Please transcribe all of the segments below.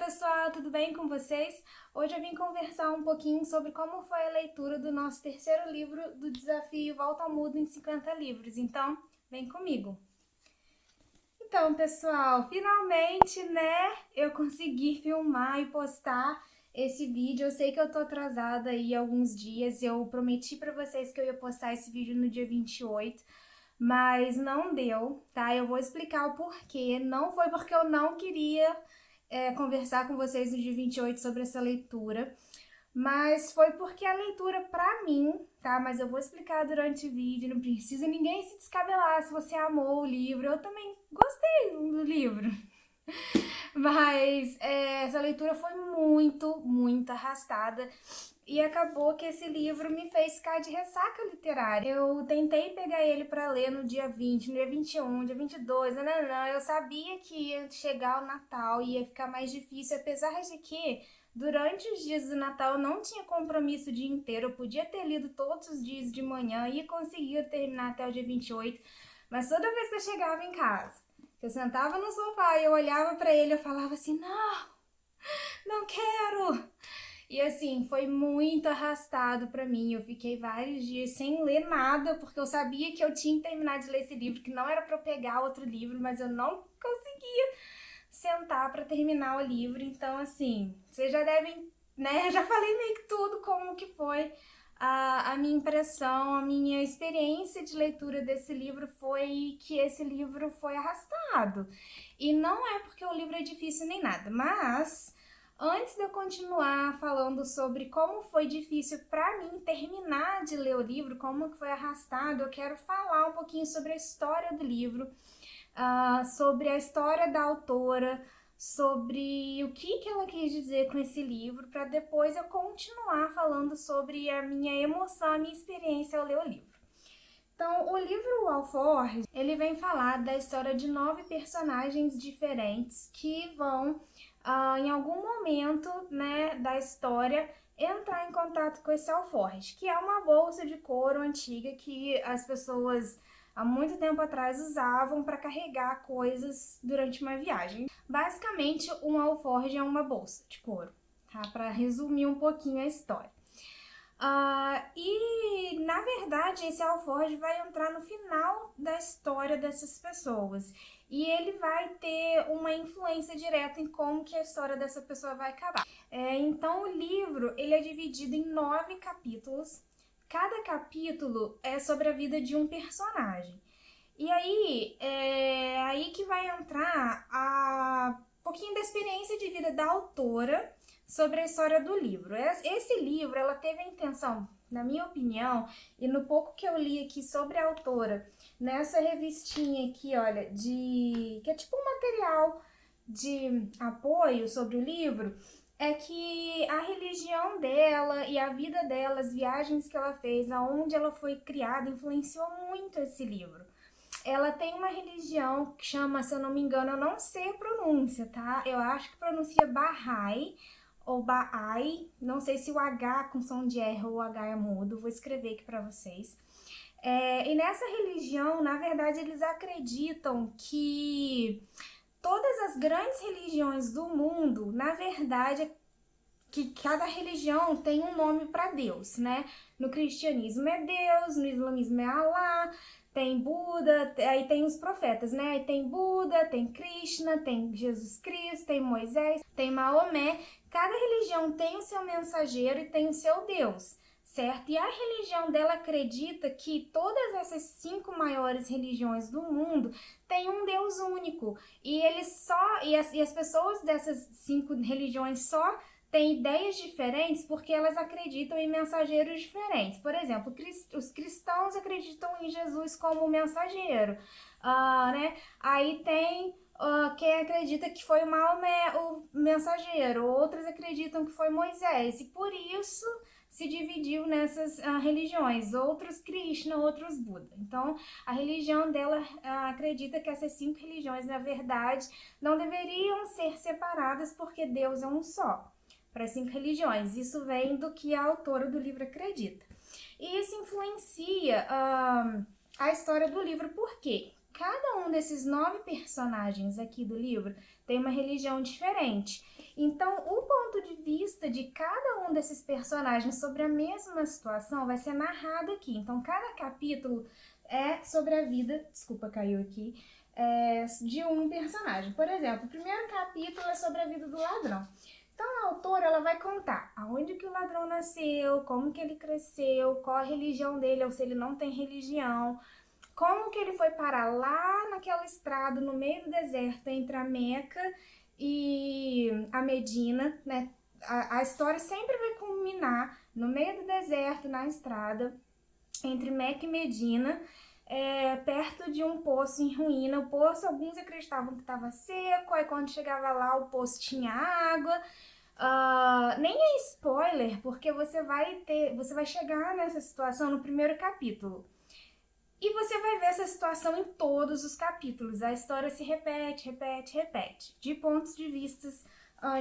pessoal, tudo bem com vocês? Hoje eu vim conversar um pouquinho sobre como foi a leitura do nosso terceiro livro do desafio Volta ao Mundo em 50 livros, então vem comigo. Então, pessoal, finalmente, eu consegui filmar e postar esse vídeo. Eu sei que eu tô atrasada aí alguns dias, eu prometi pra vocês que eu ia postar esse vídeo no dia 28, mas não deu, tá? Eu vou explicar o porquê. Não foi porque eu não queria conversar com vocês no dia 28 sobre essa leitura, mas foi porque a leitura pra mim, tá? Mas eu vou explicar durante o vídeo, não precisa ninguém se descabelar se você amou o livro. Eu também gostei do livro, mas essa leitura foi muito arrastada e acabou que esse livro me fez ficar de ressaca literária. Eu tentei pegar ele para ler no dia 20, no dia 21, dia 22, não. Eu sabia que ia chegar o Natal e ia ficar mais difícil, apesar de que durante os dias do Natal eu não tinha compromisso o dia inteiro. Eu podia ter lido todos os dias de manhã e conseguia terminar até o dia 28, mas toda vez que eu chegava em casa, eu sentava no sofá e eu olhava para ele, eu falava assim, não quero. E assim, foi muito arrastado pra mim. Eu fiquei vários dias sem ler nada, porque eu sabia que eu tinha que terminar de ler esse livro, que não era pra eu pegar outro livro, mas eu não conseguia sentar pra terminar o livro. Então, assim, vocês já devem, Eu já falei meio que tudo como que foi a minha impressão, a minha experiência de leitura desse livro foi que esse livro foi arrastado. E não é porque o livro é difícil nem nada, mas antes de eu continuar falando sobre como foi difícil para mim terminar de ler o livro, como que foi arrastado, eu quero falar um pouquinho sobre a história do livro, sobre a história da autora, sobre o que ela quis dizer com esse livro, para depois eu continuar falando sobre a minha emoção, a minha experiência ao ler o livro. Então, o livro O Alforje, ele vem falar da história de 9 personagens diferentes que vão, em algum momento, da história, entrar em contato com esse alforje, que é uma bolsa de couro antiga que as pessoas há muito tempo atrás usavam para carregar coisas durante uma viagem. Basicamente, um alforje é uma bolsa de couro, tá? Para resumir um pouquinho a história. E na verdade esse alforje vai entrar no final da história dessas pessoas e ele vai ter uma influência direta em como que a história dessa pessoa vai acabar. Então o livro ele é dividido em 9 capítulos. Cada capítulo é sobre a vida de um personagem. E aí é aí que vai entrar um pouquinho da experiência de vida da autora sobre a história do livro. Esse livro, ela teve a intenção, na minha opinião, e no pouco que eu li aqui sobre a autora, nessa revistinha aqui, olha, que é tipo um material de apoio sobre o livro, é que a religião dela e a vida dela, as viagens que ela fez, aonde ela foi criada, influenciou muito esse livro. Ela tem uma religião que chama, se eu não me engano, eu não sei a pronúncia, tá? Eu acho que pronuncia Bahá'í ou Bahá'í, não sei se o H com som de R ou o H é mudo, vou escrever aqui pra vocês. E nessa religião, na verdade, eles acreditam que todas as grandes religiões do mundo, na verdade, que cada religião tem um nome para Deus, né? No cristianismo é Deus, no islamismo é Alá, tem Buda, aí tem os profetas, né? Aí tem Buda, tem Krishna, tem Jesus Cristo, tem Moisés, tem Maomé. Cada religião tem o seu mensageiro e tem o seu Deus, certo? E a religião dela acredita que todas essas 5 maiores religiões do mundo têm um Deus único. E as pessoas dessas 5 religiões só têm ideias diferentes porque elas acreditam em mensageiros diferentes. Por exemplo, os cristãos acreditam em Jesus como mensageiro, Aí tem quem acredita que foi Maomé o mensageiro, outros acreditam que foi Moisés, e por isso se dividiu nessas religiões, outros Krishna, outros Buda. Então, a religião dela acredita que essas 5 religiões, na verdade, não deveriam ser separadas porque Deus é um só, para as 5 religiões. Isso vem do que a autora do livro acredita. E isso influencia a história do livro, por quê? Cada um desses 9 personagens aqui do livro tem uma religião diferente. Então, o ponto de vista de cada um desses personagens sobre a mesma situação vai ser narrado aqui. Então, cada capítulo é sobre a vida, desculpa, caiu aqui, de um personagem. Por exemplo, o primeiro capítulo é sobre a vida do ladrão. Então, a autora ela vai contar aonde que o ladrão nasceu, como que ele cresceu, qual a religião dele, ou se ele não tem religião, como que ele foi parar lá naquela estrada no meio do deserto entre a Meca e a Medina, né? A história sempre vai culminar no meio do deserto, na estrada, entre Meca e Medina, perto de um poço em ruína. O poço, alguns acreditavam que estava seco, aí quando chegava lá o poço tinha água. Nem é spoiler, porque você vai chegar nessa situação no primeiro capítulo. E você vai ver essa situação em todos os capítulos. A história se repete, de pontos de vistas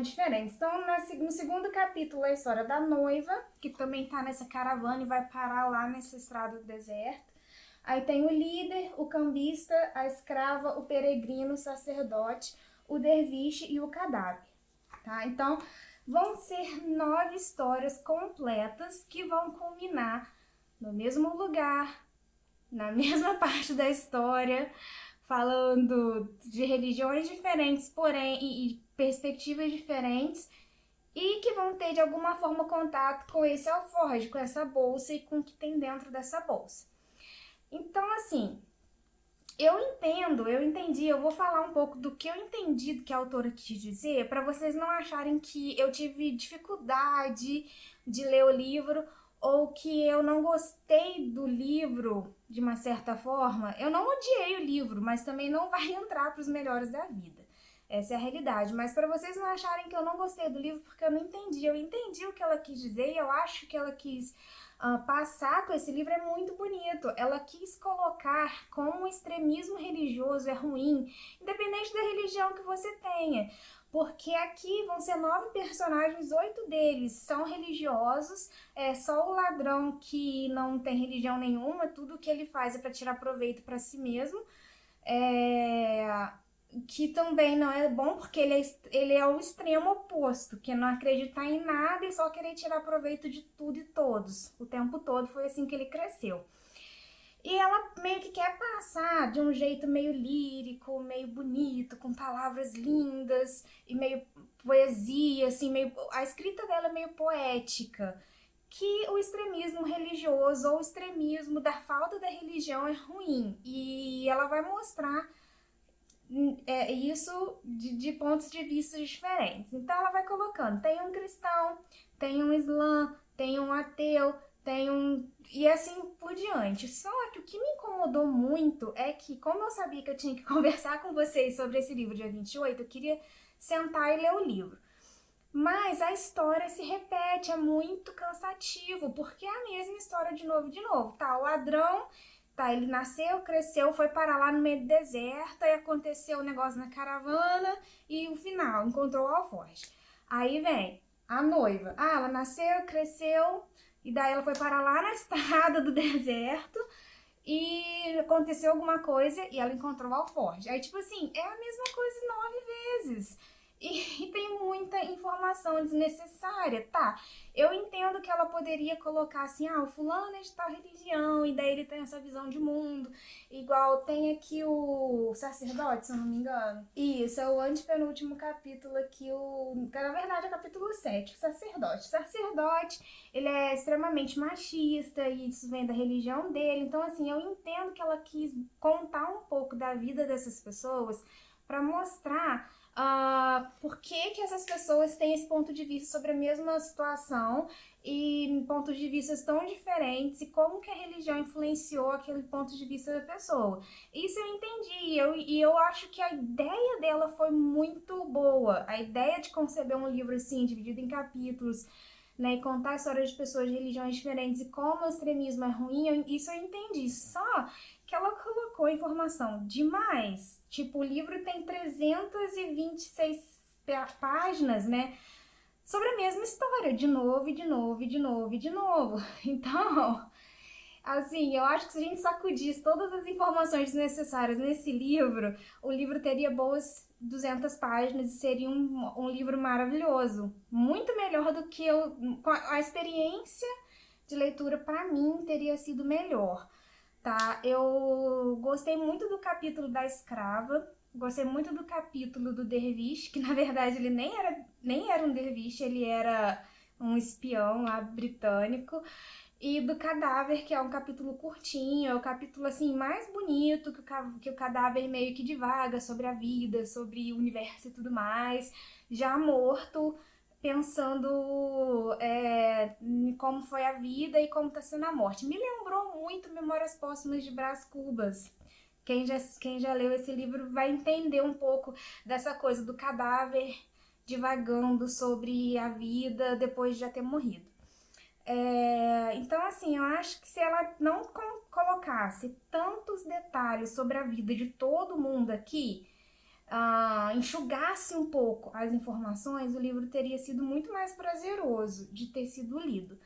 diferentes. Então, no segundo capítulo é a história da noiva, que também tá nessa caravana e vai parar lá nessa estrada do deserto. Aí tem o líder, o cambista, a escrava, o peregrino, o sacerdote, o derviche e o cadáver. Tá? Então, vão ser 9 histórias completas que vão culminar no mesmo lugar, na mesma parte da história, falando de religiões diferentes, porém, e perspectivas diferentes, e que vão ter de alguma forma contato com esse alforje, com essa bolsa e com o que tem dentro dessa bolsa. Então, assim, eu entendi, eu vou falar um pouco do que eu entendi do que a autora quis dizer, para vocês não acharem que eu tive dificuldade de ler o livro ou que eu não gostei do livro de uma certa forma. Eu não odiei o livro, mas também não vai entrar para os melhores da vida. Essa é a realidade. Mas para vocês não acharem que eu não gostei do livro porque eu não entendi. Eu entendi o que ela quis dizer e eu acho que ela quis passar com esse livro é muito bonito. Ela quis colocar como o extremismo religioso é ruim, independente da religião que você tenha. Porque aqui vão ser 9 personagens, 8 deles são religiosos, só o ladrão que não tem religião nenhuma, tudo que ele faz é para tirar proveito para si mesmo, que também não é bom porque ele é o extremo oposto, que não acreditar em nada e só querer tirar proveito de tudo e todos, o tempo todo foi assim que ele cresceu. E ela meio que quer passar de um jeito meio lírico, meio bonito, com palavras lindas e meio poesia, assim, a escrita dela é meio poética, que o extremismo religioso ou o extremismo da falta da religião é ruim. E ela vai mostrar isso de pontos de vista diferentes. Então ela vai colocando, tem um cristão, tem um islã, tem um ateu, e assim por diante. Só que o que me incomodou muito é que, como eu sabia que eu tinha que conversar com vocês sobre esse livro dia 28, eu queria sentar e ler o livro. Mas a história se repete, é muito cansativo, porque é a mesma história de novo. Tá, o ladrão, tá, ele nasceu, cresceu, foi parar lá no meio do deserto, aí aconteceu um negócio na caravana e o final, encontrou o alforje. Aí vem a noiva, ela nasceu, cresceu, e daí ela foi parar lá na estrada do deserto e aconteceu alguma coisa e ela encontrou o alforje. Aí, tipo assim, é a mesma coisa 9 vezes. E tem muita informação desnecessária, tá? Eu entendo que ela poderia colocar assim, o fulano é de tal religião, e daí ele tem essa visão de mundo. Igual tem aqui o sacerdote, se eu não me engano. Isso, é o antepenúltimo capítulo aqui, na verdade é o capítulo 7, o sacerdote. O sacerdote, ele é extremamente machista, e isso vem da religião dele. Então, assim, eu entendo que ela quis contar um pouco da vida dessas pessoas para mostrar por que essas pessoas têm esse ponto de vista sobre a mesma situação e pontos de vista tão diferentes e como que a religião influenciou aquele ponto de vista da pessoa. Isso eu entendi e eu acho que a ideia dela foi muito boa. A ideia de conceber um livro assim, dividido em capítulos, né, e contar a história de pessoas de religiões diferentes e como o extremismo é ruim, isso eu entendi. Só que ela colocou informação demais. Tipo, o livro tem 326 páginas, né? Sobre a mesma história, de novo. Então, Assim, eu acho que se a gente sacudisse todas as informações necessárias nesse livro, o livro teria boas 200 páginas e seria um livro maravilhoso. Muito melhor do que eu... A experiência de leitura, para mim, teria sido melhor, tá? Eu gostei muito do capítulo da escrava, gostei muito do capítulo do derviche, que na verdade ele nem era um derviche, ele era um espião lá britânico. E do cadáver, que é um capítulo curtinho, é o capítulo assim mais bonito, que o cadáver meio que divaga sobre a vida, sobre o universo e tudo mais, já morto, pensando em como foi a vida e como está sendo a morte. Me lembrou muito Memórias Póstumas de Brás Cubas. Quem já leu esse livro vai entender um pouco dessa coisa do cadáver divagando sobre a vida depois de já ter morrido. Então, assim, eu acho que se ela não colocasse tantos detalhes sobre a vida de todo mundo aqui, enxugasse um pouco as informações, o livro teria sido muito mais prazeroso de ter sido lido.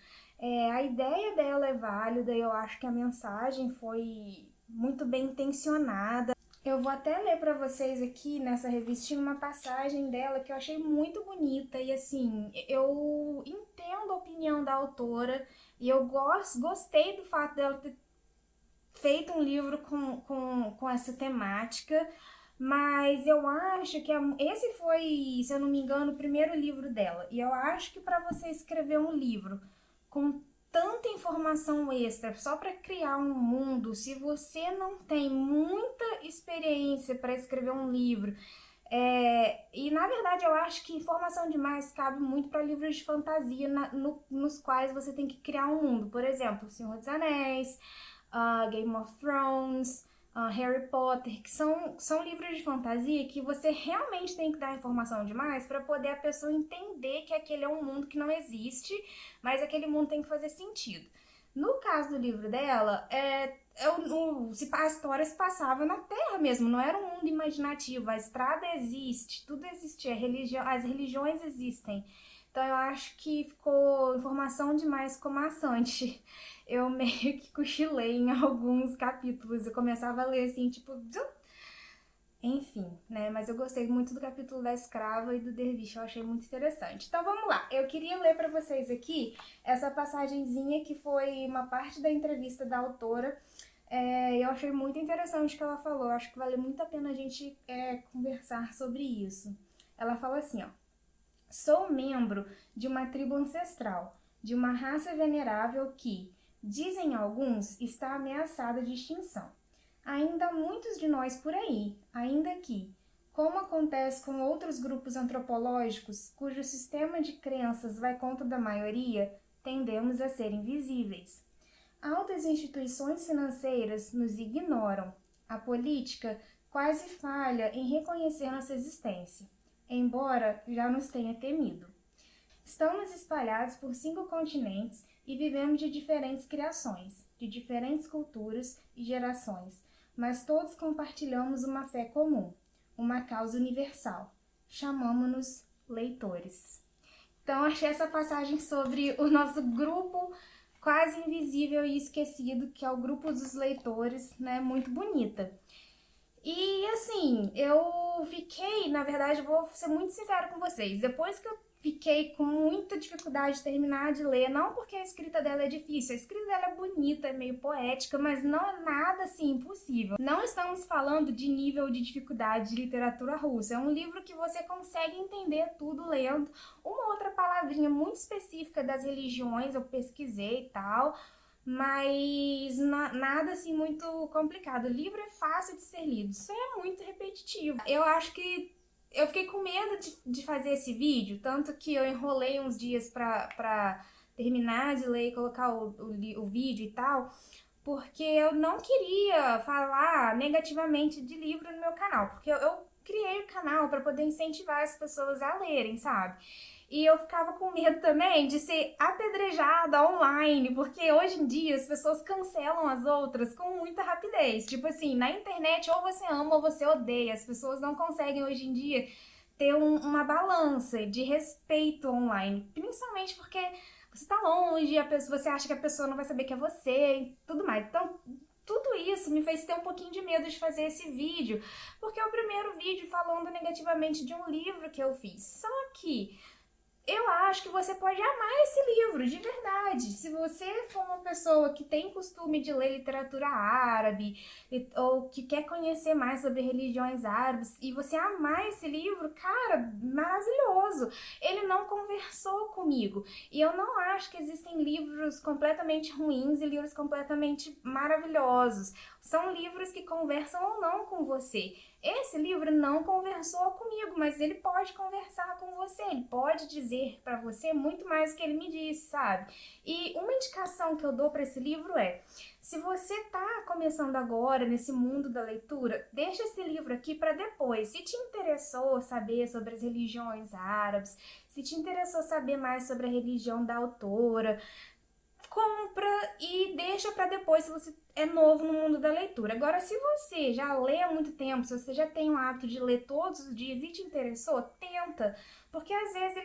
A ideia dela é válida, eu acho que a mensagem foi muito bem intencionada. Eu vou até ler para vocês aqui nessa revistinha uma passagem dela que eu achei muito bonita e assim, eu entendo a opinião da autora e eu gostei do fato dela ter feito um livro com essa temática, mas eu acho que esse foi, se eu não me engano, o primeiro livro dela. E eu acho que para você escrever um livro com tanta informação extra só para criar um mundo, se você não tem muita experiência para escrever um livro, e na verdade eu acho que informação demais cabe muito para livros de fantasia nos quais você tem que criar um mundo. Por exemplo, Senhor dos Anéis, Game of Thrones, Harry Potter, que são livros de fantasia que você realmente tem que dar informação demais para poder a pessoa entender que aquele é um mundo que não existe, mas aquele mundo tem que fazer sentido. No caso do livro dela, a história se passava na Terra mesmo, não era um mundo imaginativo, a estrada existe, tudo existe, as religiões existem. Então eu acho que ficou informação demais ficou maçante. Eu meio que cochilei em alguns capítulos, eu começava a ler assim, tipo... Enfim, né? Mas eu gostei muito do capítulo da escrava e do derviche, eu achei muito interessante. Então vamos lá, eu queria ler para vocês aqui essa passagenzinha que foi uma parte da entrevista da autora. Eu achei muito interessante o que ela falou, eu acho que vale muito a pena a gente conversar sobre isso. Ela fala assim, ó: sou membro de uma tribo ancestral, de uma raça venerável que, dizem alguns, está ameaçada de extinção. Ainda há muitos de nós por aí, ainda que, como acontece com outros grupos antropológicos, cujo sistema de crenças vai contra da maioria, tendemos a ser invisíveis. Altas instituições financeiras nos ignoram. A política quase falha em reconhecer nossa existência, embora já nos tenha temido. Estamos espalhados por 5 continentes e vivemos de diferentes criações, de diferentes culturas e gerações, mas todos compartilhamos uma fé comum, uma causa universal. Chamamo-nos leitores. Então, achei essa passagem sobre o nosso grupo quase invisível e esquecido, que é o grupo dos leitores, né, muito bonita. E assim, eu fiquei, na verdade, vou ser muito sincera com vocês, depois que eu fiquei com muita dificuldade de terminar de ler, não porque a escrita dela é difícil, a escrita dela é bonita, é meio poética, mas não é nada assim impossível. Não estamos falando de nível de dificuldade de literatura russa, é um livro que você consegue entender tudo lendo. Uma outra palavrinha muito específica das religiões eu pesquisei e tal, mas nada assim muito complicado. O livro é fácil de ser lido, só é muito repetitivo. Eu acho que eu fiquei com medo de fazer esse vídeo, tanto que eu enrolei uns dias pra terminar de ler e colocar o vídeo e tal, porque eu não queria falar negativamente de livro no meu canal, porque eu criei o canal para poder incentivar as pessoas a lerem, sabe? E eu ficava com medo também de ser apedrejada online, porque hoje em dia as pessoas cancelam as outras com muita rapidez. Tipo assim, na internet ou você ama ou você odeia. As pessoas não conseguem hoje em dia ter uma balança de respeito online, principalmente porque você tá longe, você acha que a pessoa não vai saber que é você e tudo mais. Então, tudo isso me fez ter um pouquinho de medo de fazer esse vídeo, porque é o primeiro vídeo falando negativamente de um livro que eu fiz. Só que eu acho que você pode amar esse livro, de verdade. Se você for uma pessoa que tem costume de ler literatura árabe ou que quer conhecer mais sobre religiões árabes e você amar esse livro, cara, maravilhoso. Ele não conversou comigo. E eu não acho que existem livros completamente ruins e livros completamente maravilhosos. São livros que conversam ou não com você. Esse livro não conversou comigo, mas ele pode conversar com você, ele pode dizer para você muito mais do que ele me disse, sabe? E uma indicação que eu dou para esse livro é: se você tá começando agora nesse mundo da leitura, deixa esse livro aqui para depois. Se te interessou saber sobre as religiões árabes, se te interessou saber mais sobre a religião da autora, compra e deixa para depois se você é novo no mundo da leitura. Agora, se você já lê há muito tempo, se você já tem o hábito de ler todos os dias e te interessou, tenta. Porque às vezes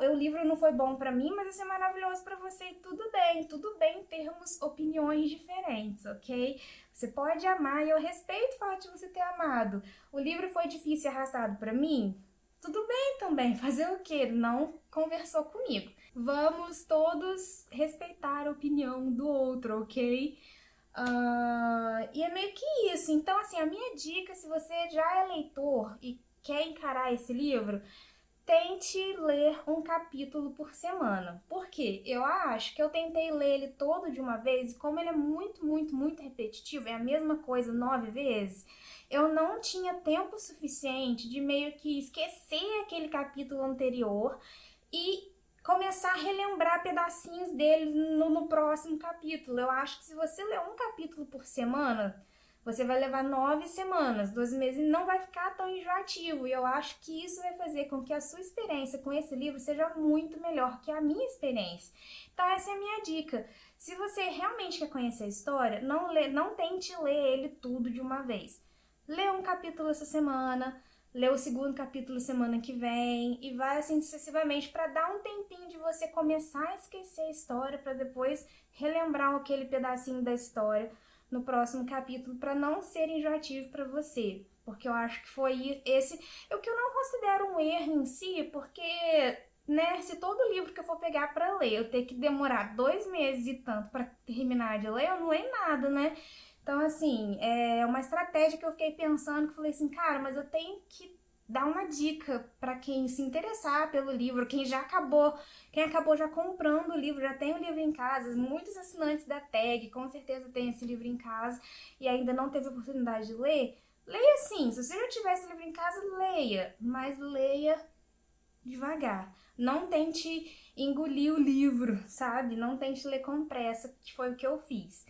o livro não foi bom para mim, mas vai ser maravilhoso para você e tudo bem termos opiniões diferentes, ok? Você pode amar e eu respeito o fato de você ter amado. O livro foi difícil e arrastado para mim? Tudo bem também, fazer o quê? Não conversou comigo. Vamos todos respeitar a opinião do outro, ok? E é meio que isso. Então, assim, a minha dica, se você já é leitor e quer encarar esse livro, tente ler um capítulo por semana. Por quê? Eu acho que eu tentei ler ele todo de uma vez e como ele é muito repetitivo, é a mesma coisa 9 vezes, eu não tinha tempo suficiente de meio que esquecer aquele capítulo anterior e começar a relembrar pedacinhos deles no próximo capítulo. Eu acho que se você ler um capítulo por semana, você vai levar 9 semanas, 12 meses e não vai ficar tão enjoativo. E eu acho que isso vai fazer com que a sua experiência com esse livro seja muito melhor que a minha experiência. Então essa é a minha dica. Se você realmente quer conhecer a história, não tente ler ele tudo de uma vez. Lê um capítulo essa semana, lê o segundo capítulo semana que vem e vai assim sucessivamente para dar um tempinho de você começar a esquecer a história para depois relembrar aquele pedacinho da história no próximo capítulo para não ser enjoativo para você. Porque eu acho que foi esse, o que eu não considero um erro em si, porque, né, se todo livro que eu for pegar para ler eu ter que demorar 2 meses e tanto para terminar de ler, eu não leio nada, né? Então, assim, é uma estratégia que eu fiquei pensando, que eu falei assim, cara, mas eu tenho que dar uma dica para quem se interessar pelo livro, quem acabou já comprando o livro, já tem o livro em casa, muitos assinantes da tag com certeza tem esse livro em casa e ainda não teve oportunidade de ler, leia sim, se você já tiver esse livro em casa, leia, mas leia devagar. Não tente engolir o livro, sabe? Não tente ler com pressa, que foi o que eu fiz.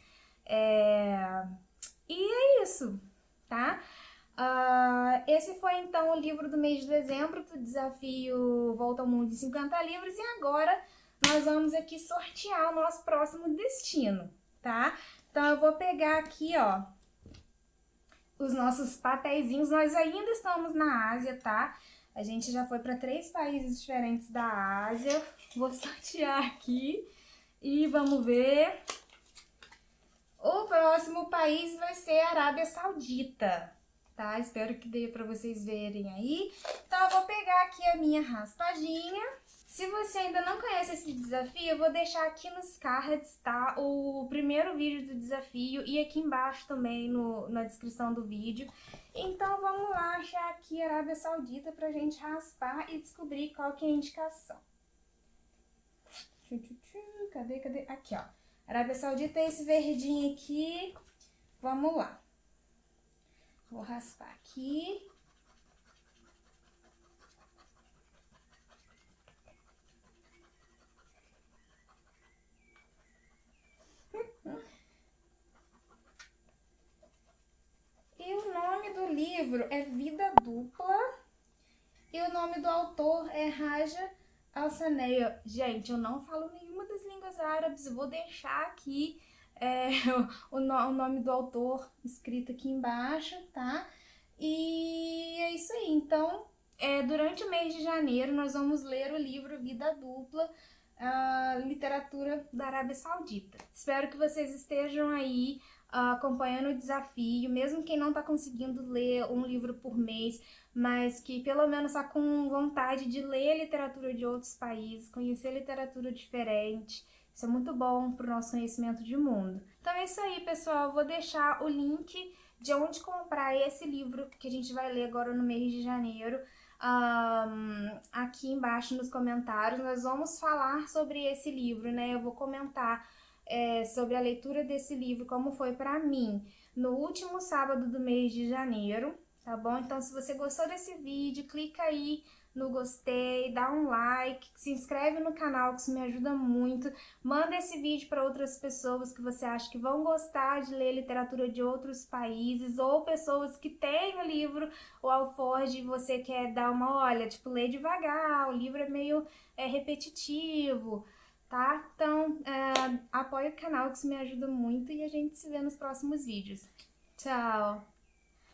E é isso, tá? Esse foi então o livro do mês de dezembro do desafio Volta ao Mundo em 50 livros e agora nós vamos aqui sortear o nosso próximo destino, tá? Então eu vou pegar aqui, ó, os nossos papeizinhos. Nós ainda estamos na Ásia, tá? A gente já foi para 3 países diferentes da Ásia. Vou sortear aqui e vamos ver. O próximo país vai ser a Arábia Saudita, tá? Espero que dê para vocês verem aí. Então, eu vou pegar aqui a minha raspadinha. Se você ainda não conhece esse desafio, eu vou deixar aqui nos cards, tá? O primeiro vídeo do desafio e aqui embaixo também na descrição do vídeo. Então, vamos lá achar aqui a Arábia Saudita pra gente raspar e descobrir qual que é a indicação. Cadê? Aqui, ó. Arábia Saudita é esse verdinho aqui. Vamos lá. Vou raspar aqui. E o nome do livro é Vida Dupla. E o nome do autor é Raja Al-Saneia. Gente, eu não falo nenhuma das línguas árabes. Eu vou deixar aqui o nome do autor escrito aqui embaixo, tá? E é isso aí. Então, Durante o mês de janeiro, nós vamos ler o livro Vida Dupla, literatura da Arábia Saudita. Espero que vocês estejam aí acompanhando o desafio, mesmo quem não está conseguindo ler um livro por mês, mas que pelo menos está com vontade de ler literatura de outros países, conhecer literatura diferente. Isso é muito bom para o nosso conhecimento de mundo. Então é isso aí, pessoal. Eu vou deixar o link de onde comprar esse livro que a gente vai ler agora no mês de janeiro aqui embaixo nos comentários. Nós vamos falar sobre esse livro, né? Eu vou comentar sobre a leitura desse livro, como foi para mim, no último sábado do mês de janeiro, tá bom? Então, se você gostou desse vídeo, clica aí no gostei, dá um like, se inscreve no canal, que isso me ajuda muito. Manda esse vídeo para outras pessoas que você acha que vão gostar de ler literatura de outros países, ou pessoas que têm o livro O Alforje e você quer dar uma olha, tipo, lê devagar, o livro é meio repetitivo, tá? Então, apoia o canal, que isso me ajuda muito, e a gente se vê nos próximos vídeos. Tchau!